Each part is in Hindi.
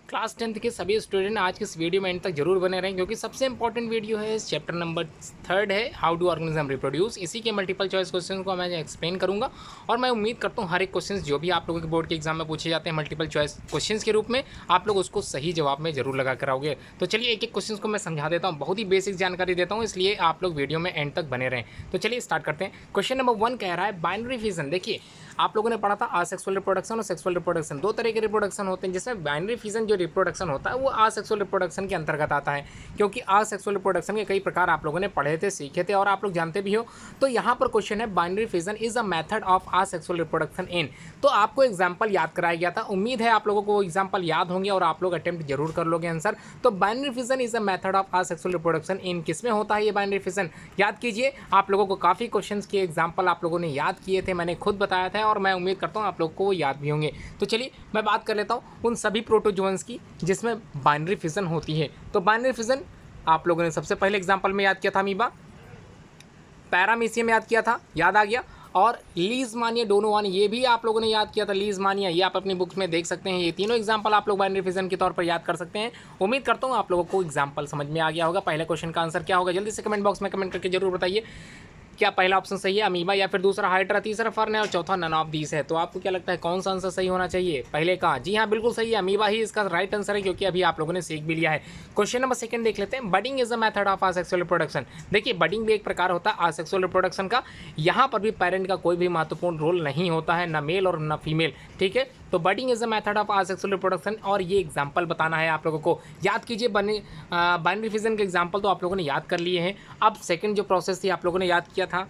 क्लास 10th के सभी स्टूडेंट आज के इस वीडियो में एंड तक जरूर बने रहें क्योंकि सबसे इंपॉर्टेंट वीडियो है। चैप्टर नंबर 3 है हाउ डू ऑर्गेनिज्म रिप्रोड्यूस। इसी के मल्टीपल चॉइस क्वेश्चन को मैं एक्सप्लेन करूंगा और मैं उम्मीद करता हूं हर एक क्वेश्चन जो भी आप लोगों के बोर्ड के एग्जाम में पूछे जाते हैं मल्टीपल चॉइस क्वेश्चन के रूप में, आप लोग उसको सही जवाब में जरूर लगा कर आओगे। तो चलिए एक एक क्वेश्चन को मैं समझा देता हूँ, बहुत ही बेसिक जानकारी देता हूँ, इसलिए आप लोग वीडियो में एंड तक बने रहें। तो चलिए स्टार्ट करते हैं। क्वेश्चन नंबर 1 कह रहा है बाइनरी फिजन। देखिए आप लोगों ने पढ़ा था आसेक्सुअल रिप्रोडक्शन और सेक्सुअल रिप्रोडक्शन, दो तरह के रिप्रोडक्शन होते हैं, जिसमें बाइनरी फिजन जो रिप्रोडक्शन होता है वो आसेक्सुअल रिप्रोडक्शन के अंतर्गत आता है। क्योंकि आसेक्सुअल रिप्रोडक्शन के कई प्रकार आप लोगों ने पढ़े थे, सीखे थे और आप लोग जानते भी हो। तो यहाँ पर क्वेश्चन है binary fission is a method of asexual reproduction in. तो आपको एग्जाम्पल याद कराया गया था, उम्मीद है आप लोगों को वो एग्जाम्पल याद होंगे और आप लोग अटेम्प्ट जरूर कर लोगे आंसर। तो binary fission is a method of asexual reproduction in किसमें होता है ये बाइनरी फिजन, याद कीजिए। आप लोगों को काफ़ी क्वेश्चंस के एग्जाम्पल आप लोगों ने याद किए थे, मैंने खुद बताया था और मैं उम्मीद करता हूँ आप लोग को वो याद भी होंगे। तो चलिए मैं बात कर लेता हूँ उन सभी प्रोटोजोअन्स की जिसमें बाइनरी फिजन होती है। तो बाइनरी फिजन आप लोगों ने सबसे पहले एग्जाम्पल में याद किया था अमीबा, पैरामीशियम याद किया था, याद आ गया। और लीजमानिया डोनोवान ये भी आप लोगों ने याद किया था, लीजमानिया ये आप अपनी बुक्स में देख सकते हैं। ये तीनों एग्जाम्पल आप लोग बाइनरी फिजन के तौर पर याद कर सकते हैं। उम्मीद करता हूँ आप लोगों को एग्जाम्पल समझ में आ गया होगा। पहले क्वेश्चन का आंसर क्या होगा जल्दी से कमेंट बॉक्स में कमेंट करके जरूर बताइए। क्या पहला ऑप्शन सही है अमीबा, या फिर दूसरा हाइड्रा, तीसरा फर्न है और चौथा नन ऑफ दीस है। तो आपको क्या लगता है कौन सा आंसर सही होना चाहिए पहले का? जी हाँ बिल्कुल सही है, अमीबा ही इसका राइट आंसर है, क्योंकि अभी आप लोगों ने सीख भी लिया है। क्वेश्चन नंबर 2 देख लेते हैं। Budding is a method of asexual reproduction. देखिए बडिंग भी एक प्रकार होता है आसेक्सुअल रिप्रोडक्शन का। यहाँ पर भी पेरेंट का कोई भी महत्वपूर्ण रोल नहीं होता है, न मेल और न फीमेल, ठीक है। तो budding is a method of asexual reproduction और ये एग्जाम्पल बताना है आप लोगों को। याद कीजिए बाइनरी फिजन के एग्जाम्पल तो आप लोगों ने याद कर लिए हैं। अब सेकेंड जो प्रोसेस थी आप लोगों ने याद किया था,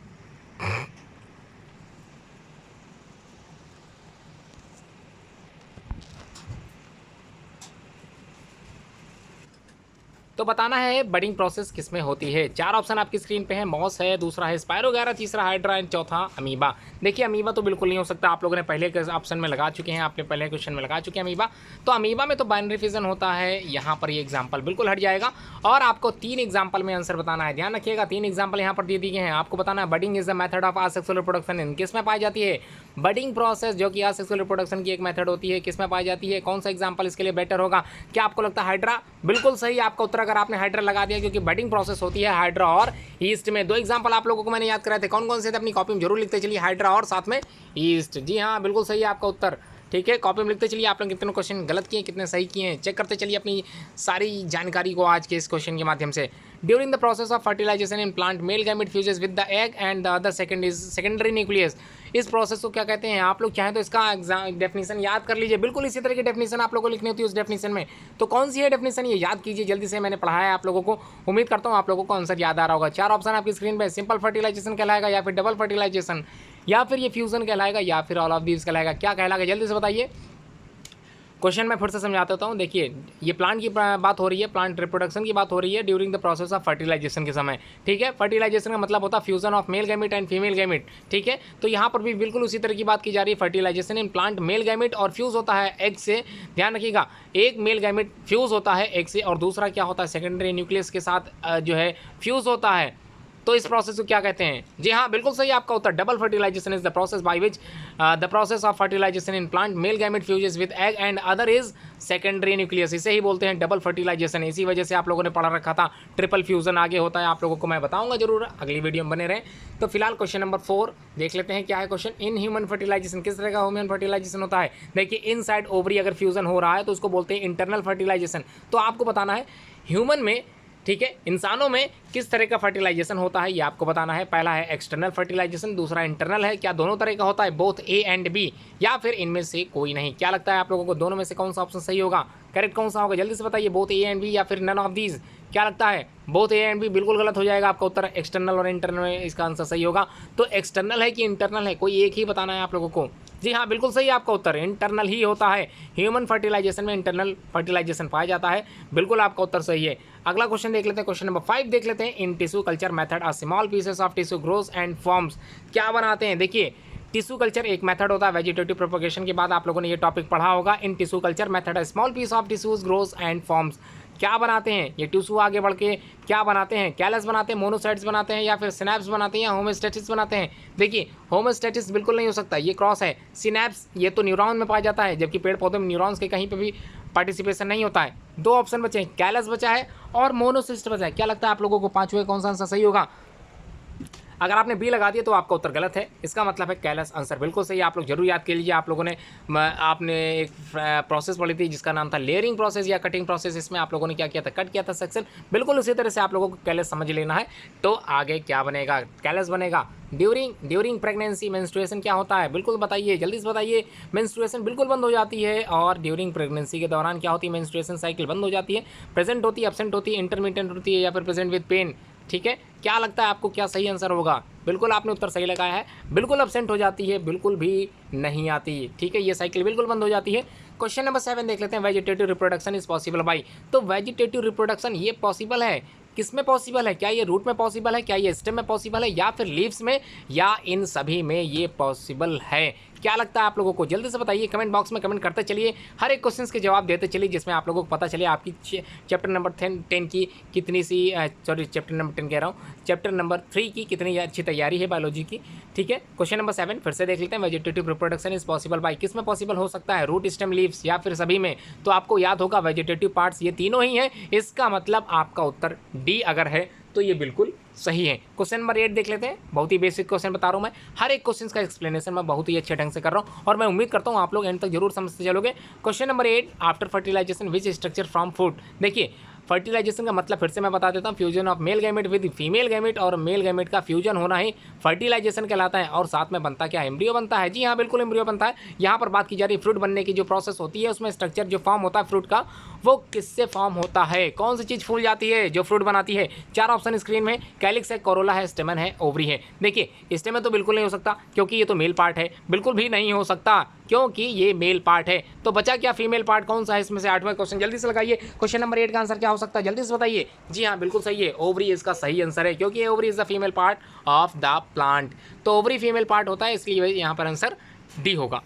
तो बताना है बडिंग प्रोसेस किसमें होती है। 4 ऑप्शन आपकी स्क्रीन पे है, मॉस है, दूसरा है स्पायरोगैरा, तीसरा हाइड्रा एंड चौथा अमीबा। देखिए अमीबा तो बिल्कुल नहीं हो सकता, आप लोगों ने पहले के ऑप्शन में लगा चुके हैं, आपने पहले क्वेश्चन में लगा चुके हैं अमीबा। तो अमीबा में तो बाइनरी फिजन होता है, यहाँ पर ये एग्जाम्पल बिल्कुल हट जाएगा। और आपको 3 एग्जाम्पल में आंसर बताना है, ध्यान रखिएगा 3 एग्जाम्पल यहाँ पर दे दिए गए हैं। आपको बताना है budding is the method of asexual reproduction in किस में पाई जाती है। बडिंग प्रोसेस जो कि आसेक्सुअल रिप्रोडक्शन की एक मेथड होती है, किस में पाई जाती है, कौन सा एग्जाम्पल इसके लिए बेटर होगा। क्या आपको लगता है हाइड्रा? बिल्कुल सही आपका उत्तर, अगर आपने हाइड्रा लगा दिया, क्योंकि बडिंग प्रोसेस होती है हाइड्रा और ईस्ट में। 2 एग्जांपल आप लोगों को मैंने याद कराए थे, कौन कौन से थे अपनी कॉपी में जरूर लिखते चलिए, हाइड्रा और साथ में ईस्ट। जी हाँ बिल्कुल सही है आपका उत्तर, ठीक है। कॉपी में लिखते चलिए आप लोग कितने क्वेश्चन गलत किए कितने सही किए हैं, चेक करते चलिए अपनी सारी जानकारी को आज के इस क्वेश्चन के माध्यम से। During the process of fertilization in plant male gamete fuses with the egg and the other second is secondary nucleus. इस प्रोसेस को क्या कहते हैं? आप लोग चाहें तो इसका डेफिनेशन याद कर लीजिए, बिल्कुल इसी तरह की डेफिनेशन आप लोगों को लिखनी होती है उस डेफिनेशन में। तो कौन सी है डेफिनेशन ये याद कीजिए जल्दी से, मैंने पढ़ाया है आप लोगों को, उम्मीद करता हूँ आप लोगों को आंसर याद आ रहा होगा। 4 ऑप्शन आपकी स्क्रीन पे, सिंपल फर्टिलाइजेशन कहलाएगा, या फिर डबल फर्टिलाइजेशन, या फिर ये फ्यूजन कहलाएगा, या फिर ऑल ऑफ दीज कहलाएगा। क्या कहलाएगा जल्दी से बताइए। क्वेश्चन मैं फिर से समझा देता हूँ। देखिए ये प्लांट की बात हो रही है, प्लांट रिप्रोडक्शन की बात हो रही है during the process of fertilization के समय, ठीक है। फर्टिलाइजेशन का मतलब होता है fusion of male gamete and female gamete, ठीक है। तो यहाँ पर भी बिल्कुल उसी तरह की बात की जा रही है। Fertilization in plant male gamete और फ्यूज होता है एग से, ध्यान रखिएगा, एक मेल गैमेट फ्यूज होता है एग से और दूसरा क्या होता है सेकेंडरी न्यूक्लियस के साथ जो है फ्यूज होता है। तो इस प्रोसेस को क्या कहते हैं? जी हाँ बिल्कुल सही आपका उत्तर, double fertilization is the process by which the process of fertilization in plant male gamete fuses with egg and other is secondary nucleus. इसे ही बोलते हैं डबल फर्टिलाइजेशन। इसी वजह से आप लोगों ने पढ़ा रखा था ट्रिपल फ्यूजन आगे होता है, आप लोगों को मैं बताऊंगा जरूर, अगली वीडियो में बने रहें। तो फिलहाल क्वेश्चन नंबर 4 देख लेते हैं क्या है क्वेश्चन। इन ह्यूमन फर्टिलाइजेशन किस तरह का ह्यूमन फर्टिलाइजेशन होता है? देखिए इन साइड ओवरी अगर फ्यूजन हो रहा है तो उसको बोलते हैं इंटरनल फर्टिलाइजेशन। तो आपको बताना है ह्यूमन में, ठीक है, इंसानों में किस तरह का फर्टिलाइजेशन होता है ये आपको बताना है। पहला है एक्सटर्नल फर्टिलाइजेशन, दूसरा इंटरनल है। क्या दोनों तरह का होता है, बोथ ए एंड बी, या फिर इनमें से कोई नहीं? क्या लगता है आप लोगों को दोनों में से कौन सा ऑप्शन सही होगा, करेक्ट कौन सा होगा जल्दी से बताइए, बोथ ए एंड बी या फिर नन ऑफ दीज? क्या लगता है? बोथ ए एंड बी बिल्कुल गलत हो जाएगा आपका उत्तर, एक्सटर्नल और इंटरनल में इसका आंसर सही होगा। तो एक्सटर्नल है कि इंटरनल है, कोई एक ही बताना है आप लोगों को। जी हाँ बिल्कुल सही आपका उत्तर, इंटरनल ही होता है। ह्यूमन फर्टिलाइजेशन में इंटरनल फर्टिलाइजेशन पाया जाता है, बिल्कुल आपका उत्तर सही है। अगला क्वेश्चन देख लेते हैं, क्वेश्चन नंबर 5 देख लेते हैं। In tissue culture method a small pieces of tissue grows and forms. क्या बनाते हैं? देखिए टिश्यू कल्चर एक मेथड होता है, वेजिटेटिव प्रोपगेशन के बाद आप लोगों ने ये टॉपिक पढ़ा होगा। In tissue culture method a small piece of tissues grows and forms. क्या बनाते हैं ये टिश्यू, आगे बढ़ के क्या बनाते हैं, कैलस बनाते हैं, मोनोसाइट्स बनाते हैं, या फिर सिनैप्स बनाते हैं, या होमोस्टैटिस बनाते हैं। देखिए होमोस्टैटिस बिल्कुल नहीं हो सकता, ये क्रॉस है। सिनैप्स ये तो न्यूरॉन में पाया जाता है, जबकि पेड़ पौधे में न्यूरॉन्स के कहीं पे भी पार्टिसिपेशन नहीं होता है। 2 ऑप्शन बचे हैं, कैलस बचा है और मोनोसिस्ट बचा है। क्या लगता है आप लोगों को पांचवें कौन सा आंसर सही होगा? अगर आपने बी लगा दिया तो आपका उत्तर गलत है, इसका मतलब है कैलस आंसर बिल्कुल सही है। आप लोग जरूर याद कर लीजिए। आप लोगों ने आपने एक प्रोसेस पढ़ी थी जिसका नाम था लेयरिंग प्रोसेस या कटिंग प्रोसेस। इसमें आप लोगों ने क्या किया था, कट किया था सेक्शन। बिल्कुल उसी तरह से आप लोगों को कैलस समझ लेना है। तो आगे क्या बनेगा, कैलस बनेगा। ड्यूरिंग प्रेगनेंसी मेंस्ट्रुएशन क्या होता है, बिल्कुल बताइए, जल्दी से बताइए। मेंस्ट्रुएशन बिल्कुल बंद हो जाती है। और ड्यूरिंग प्रेगनेंसी के दौरान क्या होती है, मेंस्ट्रुएशन साइकिल बंद हो जाती है। प्रेजेंट होती है, एब्सेंट होती है, इंटरमिटेंट होती है, या फिर प्रेजेंट विद पेन। ठीक है, क्या लगता है आपको क्या सही आंसर होगा? बिल्कुल आपने उत्तर सही लगाया है। बिल्कुल एब्सेंट हो जाती है, बिल्कुल भी नहीं आती। ठीक है, ये साइकिल बिल्कुल बंद हो जाती है। क्वेश्चन नंबर 7 देख लेते हैं। Vegetative reproduction is possible by. तो वेजिटेटिव रिप्रोडक्शन ये पॉसिबल है, किस में पॉसिबल है? क्या ये रूट में पॉसिबल है, क्या ये स्टेम में पॉसिबल है, या फिर लीव्स में, या इन सभी में ये पॉसिबल है? क्या लगता है आप लोगों को? जल्दी से बताइए, कमेंट बॉक्स में कमेंट करते चलिए, हर एक क्वेश्चन के जवाब देते चलिए, जिसमें आप लोगों को पता चले आपकी चैप्टर नंबर 10 की कितनी सी सॉरी चैप्टर नंबर 10 कह रहा हूँ, चैप्टर नंबर 3 की कितनी अच्छी तैयारी है बायोलॉजी की। ठीक है, क्वेश्चन नंबर 7 फिर से देख लेते हैं। Vegetative reproduction is possible by, किस में पॉसिबल हो सकता है, रूट, स्टेम, लीव्स, या फिर सभी में? तो आपको याद होगा वेजिटेटिव पार्ट्स ये तीनों ही हैं। इसका मतलब आपका उत्तर डी अगर है तो ये बिल्कुल सही है। क्वेश्चन नंबर 8 देख लेते हैं। बहुत ही बेसिक क्वेश्चन बता रहा हूँ मैं, हर एक क्वेश्चन का एक्सप्लेनेशन मैं बहुत ही अच्छे ढंग से कर रहा हूँ, और मैं उम्मीद करता हूँ आप लोग एंड तक जरूर समझते चलोगे। Question number 8, after fertilization which structure from food. देखिए फर्टिलाइजेशन का मतलब फिर से मैं बता देता हूँ, fusion of male gamete with female gamete, और मेल गैमेट का फ्यूजन होना ही फर्टिलाइजेशन कहलाता है। और साथ में बनता क्या है, एम्ब्रियो बनता है। जी हाँ, बिल्कुल एम्ब्रियो बनता है। यहाँ पर बात की जा रही है फ्रूट बनने की जो प्रोसेस होती है, उसमें स्ट्रक्चर जो फॉर्म होता है फ्रूट का, वो किससे फॉर्म होता है, कौन सी चीज़ फूल जाती है जो फ्रूट बनाती है? 4 ऑप्शन स्क्रीन में, कैलिक्स है, कोरोला है, स्टेमन है, ओवरी है। देखिए स्टेमन तो बिल्कुल नहीं हो सकता क्योंकि ये तो मेल पार्ट है, बिल्कुल भी नहीं हो सकता क्योंकि ये मेल पार्ट है। तो बचा क्या, फीमेल पार्ट कौन सा है इसमें से? 8वां क्वेश्चन जल्दी से लगाइए। क्वेश्चन नंबर 8 का आंसर क्या हो सकता है, जल्दी से बताइए। जी हाँ, बिल्कुल सही है, ओवरी इसका सही आंसर है, क्योंकि ovary is the female part of the plant. तो ओवरी फीमेल पार्ट होता है, इसलिए यहाँ पर आंसर डी होगा।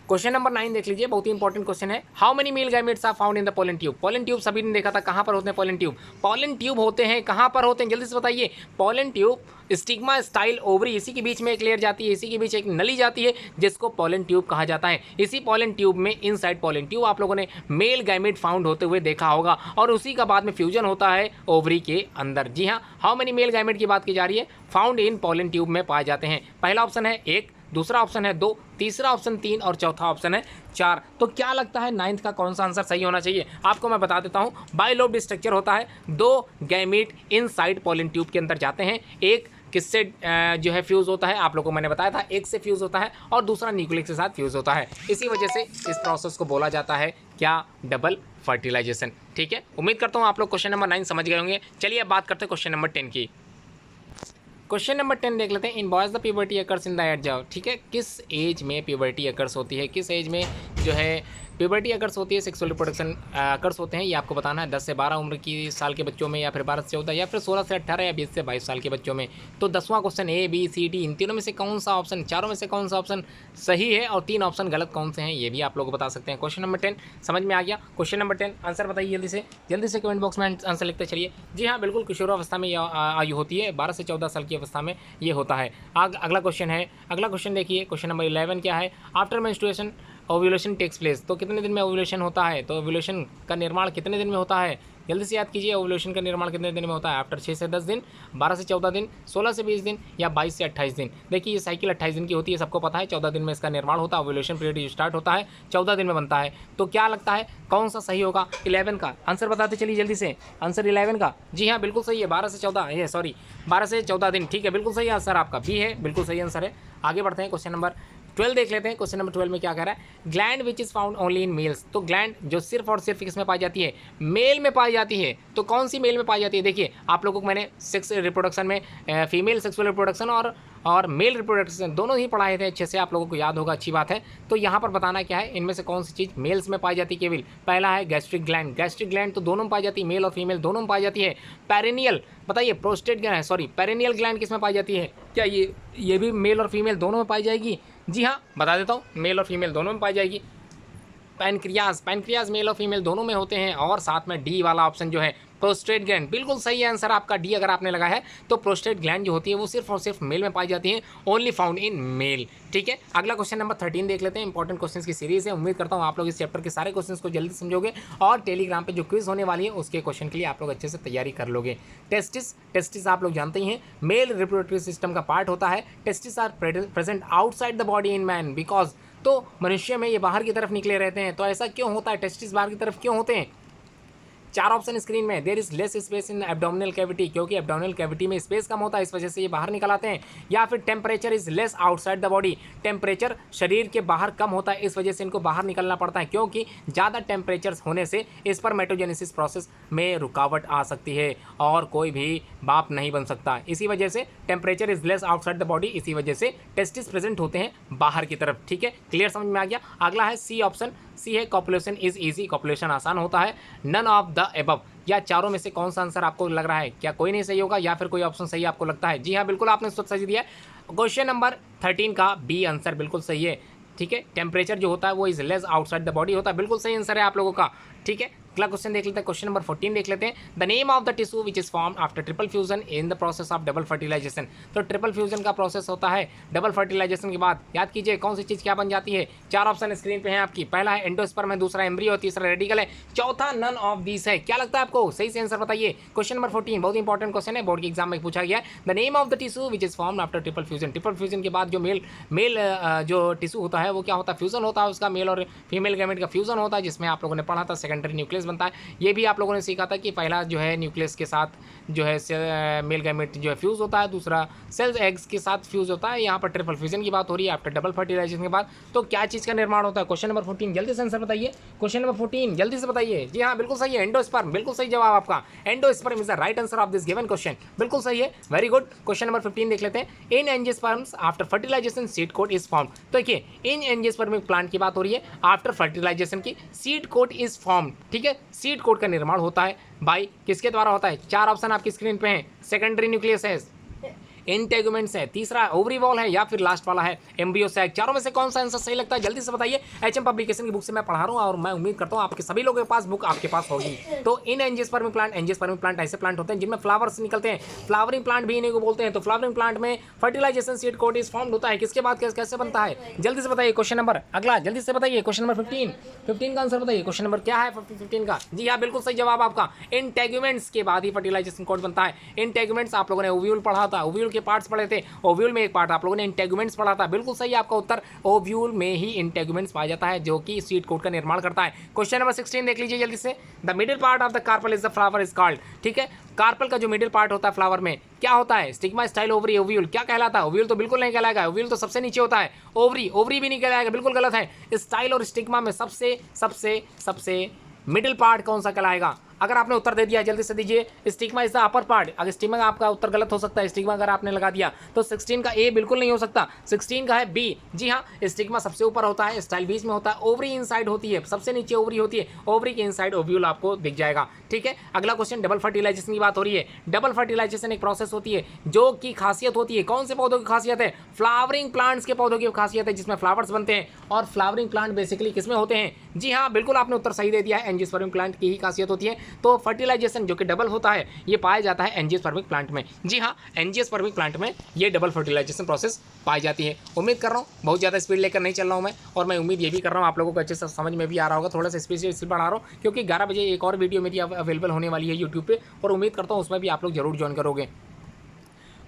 क्वेश्चन नंबर 9 देख लीजिए, बहुत ही इंपॉर्टेंट क्वेश्चन है। How many male gametes are found in the pollen tube. Pollen tube सभी ने देखा था, कहाँ पर होते हैं पोलन ट्यूब? पोलन ट्यूब होते हैं कहाँ पर होते हैं, जल्दी से बताइए। Pollen tube stigma style ovary, इसी के बीच में एक लेयर जाती है, इसी के बीच एक नली जाती है, जिसको पोलन ट्यूब कहा जाता है। इसी पोलन ट्यूब में, इनसाइड पोलन ट्यूब, आप लोगों ने मेल गैमेट फाउंड होते हुए देखा होगा, और उसी का बाद में फ्यूजन होता है ओवरी के अंदर। जी हाँ, हाउ मेनी मेल गैमेट की बात की जा रही है, फाउंड इन पोलन ट्यूब में पाए जाते हैं। पहला ऑप्शन है 1, दूसरा ऑप्शन है 2, तीसरा ऑप्शन 3, और चौथा ऑप्शन है 4। तो क्या लगता है 9th का कौन सा आंसर सही होना चाहिए? आपको मैं बता देता हूँ, बाइलोब्ड स्ट्रक्चर होता है, 2 गैमेट इनसाइड पोलन ट्यूब के अंदर जाते हैं। एक किससे जो है फ्यूज़ होता है, आप लोगों को मैंने बताया था, एक से फ्यूज़ होता है, और दूसरा न्यूक्लियस के साथ फ्यूज़ होता है। इसी वजह से इस प्रोसेस को बोला जाता है क्या, डबल फर्टिलाइजेशन। ठीक है, उम्मीद करता हूँ आप लोग क्वेश्चन नंबर 9 समझ गए होंगे। चलिए अब बात करते हैं क्वेश्चन नंबर 10 की। क्वेश्चन नंबर 10 देख लेते हैं। In boys the puberty occurs in the age of. ठीक है, किस एज में प्यूबर्टी अकर्स होती है, किस एज में जो है प्यूबर्टी अकर्स होती है, सेक्सुअल रिप्रोडक्शन अकर्स होते हैं, ये आपको बताना है। 10 से 12 उम्र की साल के बच्चों में, या फिर 12 से 14, या फिर 16 से 18, या 20 से 22 साल के बच्चों में। तो 10वां question A, B, C, D, इन तीनों में से कौन सा ऑप्शन, चारों में से कौन सा ऑप्शन सही है, और 3 ऑप्शन गलत कौन से हैं, ये भी आप लोग बता सकते हैं। क्वेश्चन नंबर 10 समझ में आ गया। क्वेश्चन नंबर 10 आंसर बताइए जल्दी से कमेंट बॉक्स में आंसर लिखते चलिए। जी हाँ, बिल्कुल किशोरावस्था में आयु होती है, 12 से 14 साल की अवस्था में ये होता है। अगला क्वेश्चन है, अगला क्वेश्चन देखिए, क्वेश्चन नंबर 11 क्या है। After menstruation ovulation takes place. तो कितने दिन में ओव्यूलेशन होता है, तो ओव्यूलेशन का निर्माण कितने दिन में होता है, जल्दी से याद कीजिए। ओव्यूलेशन का निर्माण कितने दिन में होता है? आफ्टर 6 से 10 दिन, 12 से 14 दिन, 16 से 20 दिन, या 22 से 28 दिन। देखिए ये साइकिल 28 दिन की होती है, सबको पता है। 14 दिन में इसका निर्माण होता है, ओव्यूलेशन पीरियड स्टार्ट होता है, 14 दिन में बनता है। तो क्या लगता है कौन सा सही होगा? 11 का आंसर बताते चलिए जल्दी से। आंसर 11 का, जी हाँ बिल्कुल सही है, 12 से 14 दिन। ठीक है, बिल्कुल सही आंसर आपका बी है, बिल्कुल सही आंसर है। आगे बढ़ते हैं, क्वेश्चन नंबर 12 देख लेते हैं। क्वेश्चन नंबर 12 में क्या कह रहा है, gland which is found only in males. तो ग्लैंड जो सिर्फ और सिर्फ किस में पाई जाती है? मेल में पाई जाती है। तो कौन सी मेल में पाई जाती है? देखिए आप लोगों को मैंने सेक्स रिप्रोडक्शन में फीमेल सेक्सुअल रिप्रोडक्शन और मेल रिप्रोडक्शन दोनों ही पढ़ाए थे अच्छे से, आप लोगों को याद होगा, अच्छी बात है। तो यहाँ पर बताना क्या है, इनमें से कौन सी चीज़ मेल्स में पाई जाती है केवल? पहला है गैस्ट्रिक ग्लैंड। गैस्ट्रिक ग्लैंड तो दोनों में पाई जाती है, मेल और फीमेल दोनों में पाई जाती है। पेरिनियल, बताइए प्रोस्टेट पेरिनियल ग्लैंड किस में पाई जाती है? क्या ये भी मेल और फीमेल दोनों में पाई जाएगी? जी हाँ, बता देता हूँ, मेल और फीमेल दोनों में पाई जाएगी। पैनक्रियाज, पैनक्रियाज मेल और फीमेल दोनों में होते हैं। और साथ में डी वाला ऑप्शन जो है प्रोस्टेट ग्लैंड, बिल्कुल सही आंसर आपका डी अगर आपने लगा है। तो प्रोस्टेट ग्लैंड जो होती है वो सिर्फ और सिर्फ मेल में पाई जाती है, ओनली फाउंड इन मेल। ठीक है, अगला क्वेश्चन नंबर 13 देख लेते हैं। इंपॉर्टेंट क्वेश्चंस की सीरीज है, उम्मीद करता हूँ आप लोग इस चैप्टर के सारे क्वेश्चंस को जल्दी समझोगे और टेलीग्राम पे जो क्विज होने वाली है उसके क्वेश्चन के लिए आप लोग अच्छे से तैयारी कर लोगे। टेस्टिस, टेस्टिस आप लोग जानते ही हैं मेल रिप्रोडक्टिव सिस्टम का पार्ट होता है। Testis are present outside the body in man because, तो मनुष्य में ये बाहर की तरफ निकले रहते हैं। तो ऐसा क्यों होता है, टेस्टिस बाहर की तरफ क्यों होते हैं? चार ऑप्शन स्क्रीन में। There is less space in abdominal cavity, क्योंकि एब्डोमिनल कैविटी में स्पेस कम होता है, इस वजह से ये बाहर निकल आते हैं। या फिर temperature is less outside the body, temperature शरीर के बाहर कम होता है, इस वजह से इनको बाहर निकलना पड़ता है, क्योंकि ज़्यादा टेम्परेचर होने से स्पर्मेटोजेनेसिस प्रोसेस में रुकावट आ सकती है और कोई भी बाप नहीं बन सकता। इसी वजह से temperature is less outside the body, इसी वजह से टेस्टिस प्रेजेंट होते हैं बाहर की तरफ। ठीक है, क्लियर समझ में आ गया। अगला है सी ऑप्शन, सी है कॉपुलेशन इज ईजी, कॉपुलेशन आसान होता है। नन ऑफ द एबव, या चारों में से कौन सा आंसर आपको लग रहा है? क्या कोई नहीं सही होगा या फिर कोई ऑप्शन सही आपको लगता है? जी हाँ, बिल्कुल आपने सही दिया है। क्वेश्चन नंबर 13 का बी आंसर बिल्कुल सही है। ठीक है, टेम्परेचर जो होता है वो is less outside the body होता है, बिल्कुल सही आंसर है आप लोगों का। ठीक है, अगला क्वेश्चन देख लेते हैं। क्वेश्चन नंबर 14 देख लेते हैं। The name of the tissue which is form after triple fusion in the process of double fertilization. तो ट्रिपल फ्यूजन का प्रोसेस होता है डबल फर्टिलाइजेशन के बाद, याद कीजिए कौन सी चीज़ क्या बन जाती है। चार ऑप्शन स्क्रीन पे हैं आपकी, पहला है एंडोस्पर्म है, दूसरा एम्ब्रियो, तीसरा रेडिकल है, चौथा नन ऑफ दीस है। क्या लगता है आपको? सही से आंसर बताइए। क्वेश्चन नंबर 14 बहुत इंपॉर्टेंट क्वेश्चन है, बोर्ड के एग्जाम में पूछा गया है। The name of the tissue which is form after triple fusion, triple fusion के बाद जो मेल जो टिश्यू होता है वो क्या होता है? फ्यूजन होता है, उसका मेल और फीमेल गैमेट का फ्यूजन होता है, जिसमें आप लोगों ने पढ़ा था सेकेंडरी न्यूक्लियस बनता है। ये भी आप लोगों ने सीखा था कि पहला जो है न्यूक्लियस के साथ जो है मेल गैमेट जो है फ्यूज होता है, दूसरा सेल्स एग्स के साथ फ्यूज होता है। यहाँ पर ट्रिपल फ्यूजन की बात हो रही है आफ्टर डबल फर्टिलाइजेशन के बाद। तो क्या चीज़ का निर्माण होता है? क्वेश्चन नंबर 14 जल्दी से आंसर बताइए। क्वेश्चन नंबर 14 जल्दी से बताइए। जी हाँ, बिल्कुल सही है, एंडोस्पर्म, बिल्कुल सही जवाब आपका। Endosperm is the right answer of this given question, बिल्कुल सही है, वेरी गुड। क्वेश्चन नंबर 15 देख लेते हैं। In angiosperms after fertilization seed coat is form. तो देखिए इन एंजियोस्पर्मिक प्लांट की बात हो रही है, आफ्टर फर्टिलाइजेशन की सीड कोट इज फॉर्म। ठीक है, सीड कोट का निर्माण होता है बाई किसके द्वारा होता है? चार ऑप्शन आपकी स्क्रीन पे हैं। सेकेंडरी न्यूक्लियस है, इंटेगुमेंट्स है, तीसरा ओवरी वॉल है, या फिर लास्ट वाला है एम्ब्रियो सैक। चारों में से कौन सा आंसर सही लगता है? जल्दी से बताइए। एचएम पब्लिकेशन की बुक से मैं पढ़ा रहा हूँ और मैं उम्मीद करता हूँ आपके सभी लोगों के पास बुक आपके पास होगी। तो इन एंजियोस्पर्मिक प्लांट ऐसे प्लांट होते हैं जिनमें फ्लावर्स निकलते हैं, फ्लावरिंग प्लांट भी इन्हीं को बोलते हैं। तो फ्लावरिंग प्लांट में fertilization seed coat is formed होता है, किसके बाद कैसे बनता है? जल्दी से बताइए। क्वेश्चन नंबर अगला जल्दी से बताइए। क्वेश्चन नंबर 15 का आंसर बताइए। क्वेश्चन नंबर क्या है 15 का? जी हाँ, बिल्कुल सही जवाब आपका। इंटेगुमेंट्स के बाद ही फर्टिलाइजेशन कोट बनता है। इंटेगुमेंट्स आप लोगों ने ओव्यूल पढ़ा था, ओव्यूल के पार्ट्स पढ़े थे, ओव्यूल में एक पार्ट आप लोगों ने इंटेगुमेंट्स पढ़ा था, बिल्कुल सही आपका उत्तर। ओव्यूल में ही इंटेगुमेंट्स पाया जाता है जो कि सीड कोट का निर्माण करता है। क्वेश्चन नंबर 16 देख लीजिए जल्दी से। The middle part of the carpel is the flower is called. ठीक है, कार्पल का जो मिडिल पार्ट होता है फ्लावर में क्या होता है? Stigma, style, ovary, ovule. क्या कहलाता है? ओव्यूल तो बिल्कुल नहीं कहलाएगा, ओव्यूल तो सबसे नीचे होता है। ओवरी भी नहीं कहलाएगा, बिल्कुल गलत है। स्टाइल और स्टिग्मा में सबसे सबसे सबसे मिडिल पार्ट कौन सा कहलाएगा? अगर आपने उत्तर दे दिया जल्दी से दीजिए। Stigma is the upper part. अगर स्टिग्मा का आपका उत्तर गलत हो सकता है, स्टिग्मा अगर आपने लगा दिया तो 16 का ए बिल्कुल नहीं हो सकता, 16 का है बी। जी हाँ, स्टिग्मा सबसे ऊपर होता है, स्टाइल बीच में होता है, ओवरी इनसाइड होती है, सबसे नीचे ओवरी होती है, ओवरी के इनसाइड ओव्यूल आपको दिख जाएगा। ठीक है, अगला क्वेश्चन डबल फर्टिलाइजेशन की बात हो रही है। डबल फर्टिलाइजेशन एक प्रोसेस होती है जो की खासियत होती है, कौन से पौधों की खासियत है? फ्लावरिंग प्लांट्स के पौधों की खासियत है, जिसमें फ्लावर्स बनते हैं। और फ्लावरिंग प्लांट बेसिकली किसमें होते हैं? जी हाँ, बिल्कुल आपने उत्तर सही दे दिया है, एंजियोस्पर्मिक प्लांट की ही खासियत होती है। तो फर्टिलाइजेशन जो कि डबल होता है ये पाया जाता है एंजियोस्पर्मिक प्लांट में। जी हाँ, एंजियोस्पर्मिक प्लांट में ये डबल फर्टिलाइजेशन प्रोसेस पाई जाती है। उम्मीद कर रहा हूँ बहुत ज़्यादा स्पीड लेकर नहीं चल रहा हूँ मैं, और मैं उम्मीद ये भी कर रहा हूँ आप लोगों को अच्छे से समझ में भी आ रहा होगा। थोड़ा सा स्पीड से बढ़ा रहा हूँ क्योंकि 11 बजे एक और वीडियो मेरी अवेलेबल होने वाली है यूट्यूब पे, और उम्मीद करता हूँ उसमें भी आप लोग जरूर ज्वाइन करोगे।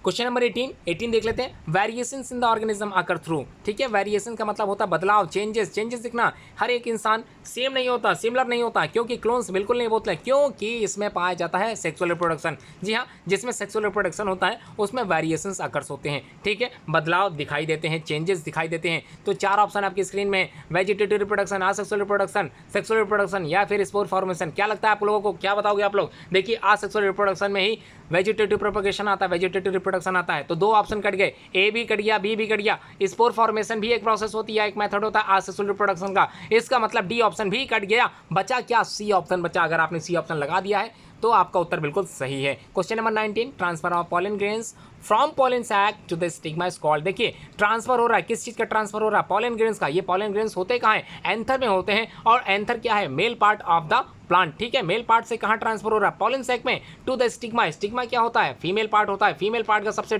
क्वेश्चन नंबर 18 देख लेते हैं। वेरिएशंस इन द ऑर्गेनिज्म आकर थ्रू। ठीक है, वेरिएशन का मतलब होता है बदलाव, चेंजेस दिखना। हर एक इंसान सेम नहीं होता, सिमिलर नहीं होता, क्योंकि क्लोन्स बिल्कुल नहीं बोलते, क्योंकि इसमें पाया जाता है सेक्सुअल रिप्रोडक्शन। जी हाँ, जिसमें सेक्सुअल रिप्रोडक्शन होता है उसमें वेरिएशंस आकर्ष होते हैं। ठीक है, बदलाव दिखाई देते हैं, चेंजेस दिखाई देते हैं। तो चार ऑप्शन आपकी स्क्रीन में, vegetative reproduction, asexual reproduction, sexual reproduction, या फिर स्पोर फॉर्मेशन। क्या लगता है आप लोगों को? क्या बताओगे आप लोग? देखिए, असेक्सुअल रिप्रोडक्शन में ही वेजिटेटिव प्रोपगेशन आता है, वेजिटेटिव रिप्रोडक्शन आता है। तो दो ऑप्शन कट गए, ए भी कट गया, बी भी कट गया। स्पोर फॉर्मेशन भी एक प्रोसेस होती है, एक मेथड होता है असेक्सुअल रिप्रोडक्शन का। इसका मतलब डी ऑप्शन ऑप्शन भी कट गया, बचा क्या, सी ऑप्शन बचा। अगर आपने सी ऑप्शन लगा दिया है तो आपका उत्तर बिल्कुल सही है। Question number 19, transfer of pollen grains from pollen sac to the stigma is called. देखिए ट्रांसफर हो रहा है, किस चीज़ का ट्रांसफर हो रहा है, पॉलन ग्रेन्स का। ये पॉलन ग्रेन्स होते कहाँ हैं, एंथर में होते हैं, और एंथर क्या है, male part of the plant, ठीक है। मेल पार्ट से कहाँ ट्रांसफर हो रहा है, पॉलन सैक में, टू द स्टिग्मा। स्टिग्मा क्या होता है, फीमेल पार्ट होता है। फीमेल पार्ट का सबसे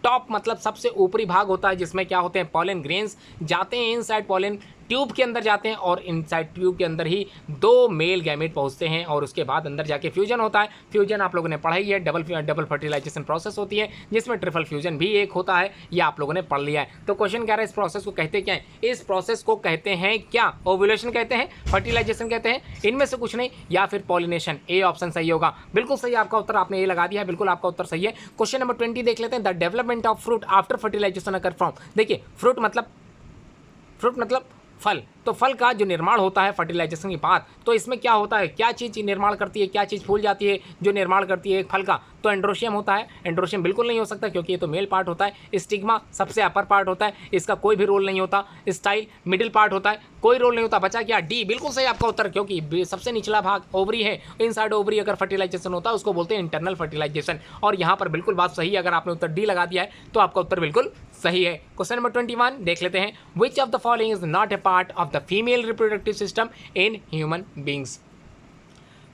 टॉप मतलब सबसे ऊपरी भाग होता है, जिसमें क्या होते हैं, पॉलन ग्रेन्स जाते हैं इनसाइड पॉलन ट्यूब के अंदर जाते हैं, और इनसाइड ट्यूब के अंदर ही 2 मेल गैमेट पहुंचते हैं, और उसके बाद अंदर जाके फ्यूजन होता है। फ्यूजन आप लोगों ने पढ़ा ही है, डबल फर्टिलाइजेशन प्रोसेस होती है, जिसमें ट्रिपल फ्यूजन भी एक होता है, ये आप लोगों ने पढ़ लिया है। तो क्वेश्चन कह रहा है इस प्रोसेस को कहते क्या है, इस प्रोसेस को कहते हैं क्या, ओव्यूलेशन कहते हैं, फर्टिलाइजेशन कहते हैं, इनमें से कुछ नहीं, या फिर पॉलिनेशन। ए ऑप्शन सही होगा, बिल्कुल सही आपका उत्तर, आपने ए लगा दिया है, बिल्कुल आपका उत्तर सही है। क्वेश्चन नंबर 20 देख लेते हैं, the development of fruit after fertilization occur from. देखिए फ्रूट मतलब फल, तो फल का जो निर्माण होता है फर्टिलाइजेशन के बाद, तो इसमें क्या होता है, क्या चीज़ निर्माण करती है, क्या चीज़ फूल जाती है जो निर्माण करती है एक फल का, तो एंड्रोशियम होता है। एंड्रोशियम बिल्कुल नहीं हो सकता क्योंकि ये तो मेल पार्ट होता है। स्टिग्मा सबसे अपर पार्ट होता है, इसका कोई भी रोल नहीं होता। स्टाइल मिडिल पार्ट होता है, कोई रोल नहीं होता। बचा क्या, डी, बिल्कुल सही आपका उत्तर, क्योंकि सबसे निचला भाग ओवरी है, इनसाइड ओवरी अगर फर्टिलाइजेशन होता है उसको बोलते हैं इंटरनल फर्टिलाइजेशन, और यहाँ पर बिल्कुल बात सही है। अगर आपने उत्तर डी लगा दिया है तो आपका उत्तर बिल्कुल सही है। क्वेश्चन नंबर 21 देख लेते हैं, which of the following is not a part of the female reproductive system in human beings.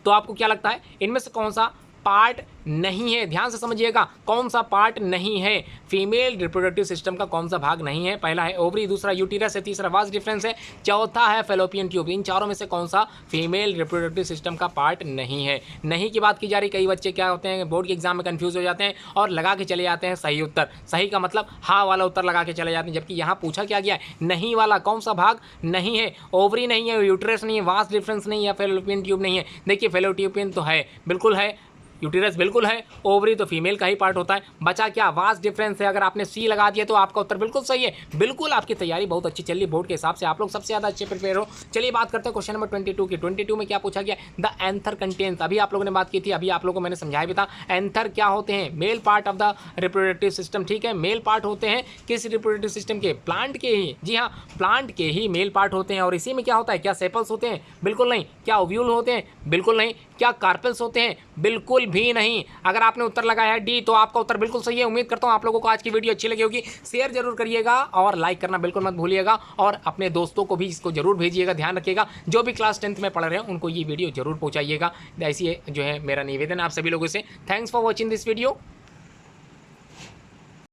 तो आपको क्या लगता है, इनमें से कौन सा पार्ट नहीं है, ध्यान से समझिएगा, कौन सा पार्ट नहीं है, फीमेल रिप्रोडक्टिव सिस्टम का कौन सा भाग नहीं है। पहला है ओवरी, दूसरा यूटिरस है, तीसरा वास डिफरेंस है, चौथा है फेलोपियन ट्यूब। इन चारों में से कौन सा फीमेल रिप्रोडक्टिव सिस्टम का पार्ट नहीं है। नहीं की बात की जा रही, कई बच्चे क्या होते हैं बोर्ड के एग्जाम में कंफ्यूज हो जाते हैं और लगा के चले जाते हैं सही उत्तर। सही का मतलब हाँ वाला उत्तर लगा के चले जाते हैं, जबकि यहाँ पूछा क्या गया है, नहीं वाला कौन सा भाग नहीं है। ओवरी नहीं है, यूटिरस नहीं है, वास डिफरेंस नहीं है, या फेलोपियन ट्यूब नहीं है। देखिए फेलोपियन तो है, बिल्कुल है, यूटिरस बिल्कुल है, ओवरी तो फीमेल का ही पार्ट होता है। बचा क्या, वास डिफरेंस है। अगर आपने सी लगा दिया तो आपका उत्तर बिल्कुल सही है। बिल्कुल आपकी तैयारी बहुत अच्छी चल रही है, बोर्ड के हिसाब से आप लोग सबसे ज़्यादा अच्छे प्रिपेयर हो। चलिए बात करते हैं क्वेश्चन नंबर 22 की। 22 में क्या पूछा गया, द एंथर कंटेन्स, अभी आप लोगों ने बात की थी, अभी आप लोगों को मैंने समझाया भी था। एंथर क्या होते हैं, male part of the reproductive system, ठीक है। मेल पार्ट होते हैं किस रिप्रोडक्टिव सिस्टम के, प्लांट के ही, जी हाँ प्लांट के ही मेल पार्ट होते हैं। और इसी में क्या होता है, क्या सेपल्स होते हैं, बिल्कुल नहीं। क्या ओव्यूल होते हैं, बिल्कुल नहीं। क्या कार्पेल्स होते हैं, बिल्कुल भी नहीं। अगर आपने उत्तर लगाया है डी तो आपका उत्तर बिल्कुल सही है। उम्मीद करता हूं आप लोगों को आज की वीडियो अच्छी लगी होगी। शेयर जरूर करिएगा और लाइक करना बिल्कुल मत भूलिएगा, और अपने दोस्तों को भी इसको जरूर भेजिएगा। ध्यान रखिएगा जो भी क्लास 10th में पढ़ रहे हैं उनको ये वीडियो जरूर पहुंचाइएगा। ऐसी जो है मेरा निवेदन आप सभी लोगों से। Thanks for watching this video.